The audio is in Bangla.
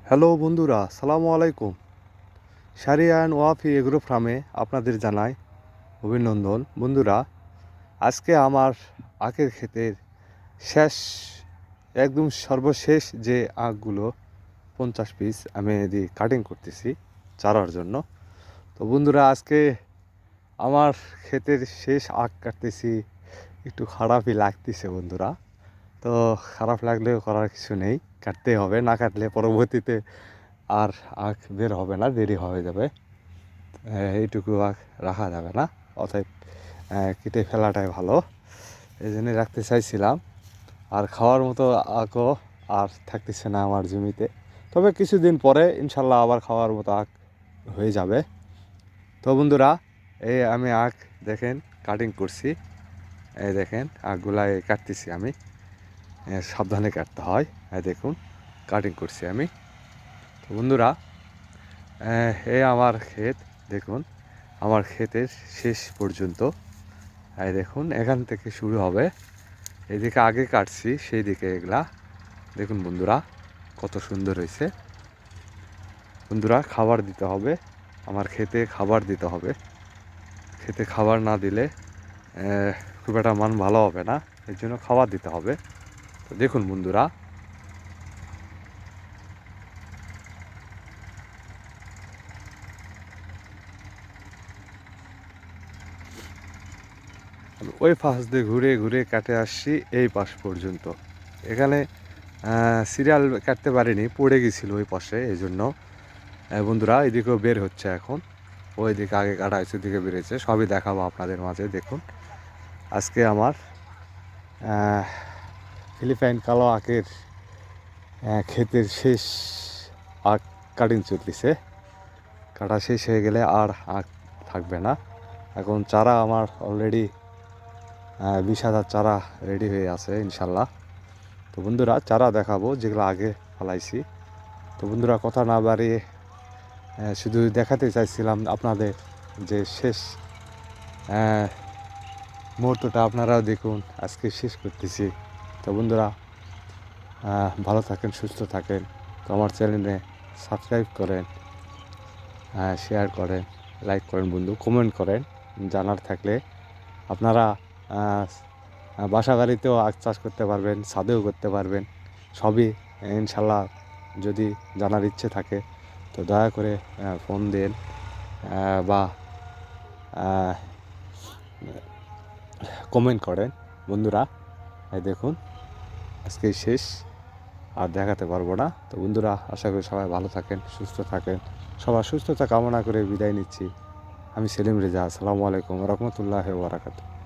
হ্যালো বন্ধুরা, সালামু আলাইকুম। শারিয়া অ্যান্ড ওয়াফি এগ্রো ফার্মে আপনাদের জানাই অভিনন্দন। বন্ধুরা, আজকে আমার আখের ক্ষেতের শেষ একদম সর্বশেষ যে আখগুলো 50 পিস আমি কাটিং করতেছি চারার জন্য। তো বন্ধুরা, আজকে আমার ক্ষেতের শেষ আখ কাটতেছি, একটু খারাপই লাগতেছে বন্ধুরা। তো খারাপ লাগলেও করার কিছু নেই, কাটতেই হবে, না কাটলে পরবর্তীতে আর আখ বের হবে না, দেরি হয়ে যাবে। এইটুকু আখ রাখা যাবে না, অতএব কেটে ফেলাটাই ভালো। এই জন্যই রাখতে চাইছিলাম। আর খাওয়ার মতো আখও আর থাকতেছে না আমার জমিতে, তবে কিছুদিন পরে ইনশাল্লাহ আবার খাওয়ার মতো আখ হয়ে যাবে। তো বন্ধুরা, এই আমি আখ দেখেন কাটিং করছি। এই দেখেন আখগুলাই কাটতেছি আমি, সাবধানে কাটতে হয়। এই দেখুন কাটিং করছি আমি। তো বন্ধুরা, এই আমার ক্ষেত দেখুন, আমার ক্ষেতের শেষ পর্যন্ত। এই দেখুন এখান থেকে শুরু হবে, এদিকে আগে কাটছি সেই দিকে এগুলা দেখুন বন্ধুরা, কত সুন্দর হয়েছে। বন্ধুরা, খাবার দিতে হবে, আমার খেতে খাবার দিতে হবে। খেতে খাবার না দিলে খুব একটা মান ভালো হবে না, এর জন্য খাবার দিতে হবে। তো দেখুন বন্ধুরা, আমি ওই পাশ দিয়ে ঘুরে ঘুরে কাটে আসছি এই পাশ পর্যন্ত। এখানে সিরিয়াল কাটতে পারিনি, পড়ে গেছিলো ওই পাশে, এই জন্য। বন্ধুরা, এদিকেও বের হচ্ছে এখন, ওই দিকে আগে কাটা হয়েছে, দিকে বেরিয়েছে, সবই দেখাবো আপনাদের মাঝে। দেখুন আজকে আমার ফিলিপাইন কালো আখের ক্ষেতের শেষ আখ কাটিং চলতেছে। কাটা শেষ হয়ে গেলে আর আখ থাকবে না। এখন চারা আমার অলরেডি 20,000 চারা রেডি হয়ে আছে ইনশাল্লাহ। তো বন্ধুরা, চারা দেখাবো যেগুলো আগে ফলাইছি। তো বন্ধুরা, কথা না বাড়িয়ে শুধু দেখাতে চাইছিলাম আপনাদের যে শেষ মুহূর্তটা আপনারাও দেখুন, আজকে শেষ করতেছি। তো বন্ধুরা, ভালো থাকেন, সুস্থ থাকেন। তো আমার চ্যানেলে সাবস্ক্রাইব করেন, শেয়ার করেন, লাইক করেন বন্ধু, কমেন্ট করেন জানার থাকলে। আপনারা বাসা বাড়িতেও আখ চাষ করতে পারবেন, ছাদেও করতে পারবেন, সবই ইনশাল্লাহ। যদি জানার ইচ্ছে থাকে তো দয়া করে ফোন দেন বা কমেন্ট করেন বন্ধুরা। এই দেখুন আজকেই শেষ, আর দেখাতে পারবো না। তো বন্ধুরা, আশা করি সবাই ভালো থাকেন, সুস্থ থাকেন। সবার সুস্থতা কামনা করে বিদায় নিচ্ছি। আমি সেলিম রেজা। আসসালামু আলাইকুম রহমতুল্লাহ ওয়া বারাকাতুহু।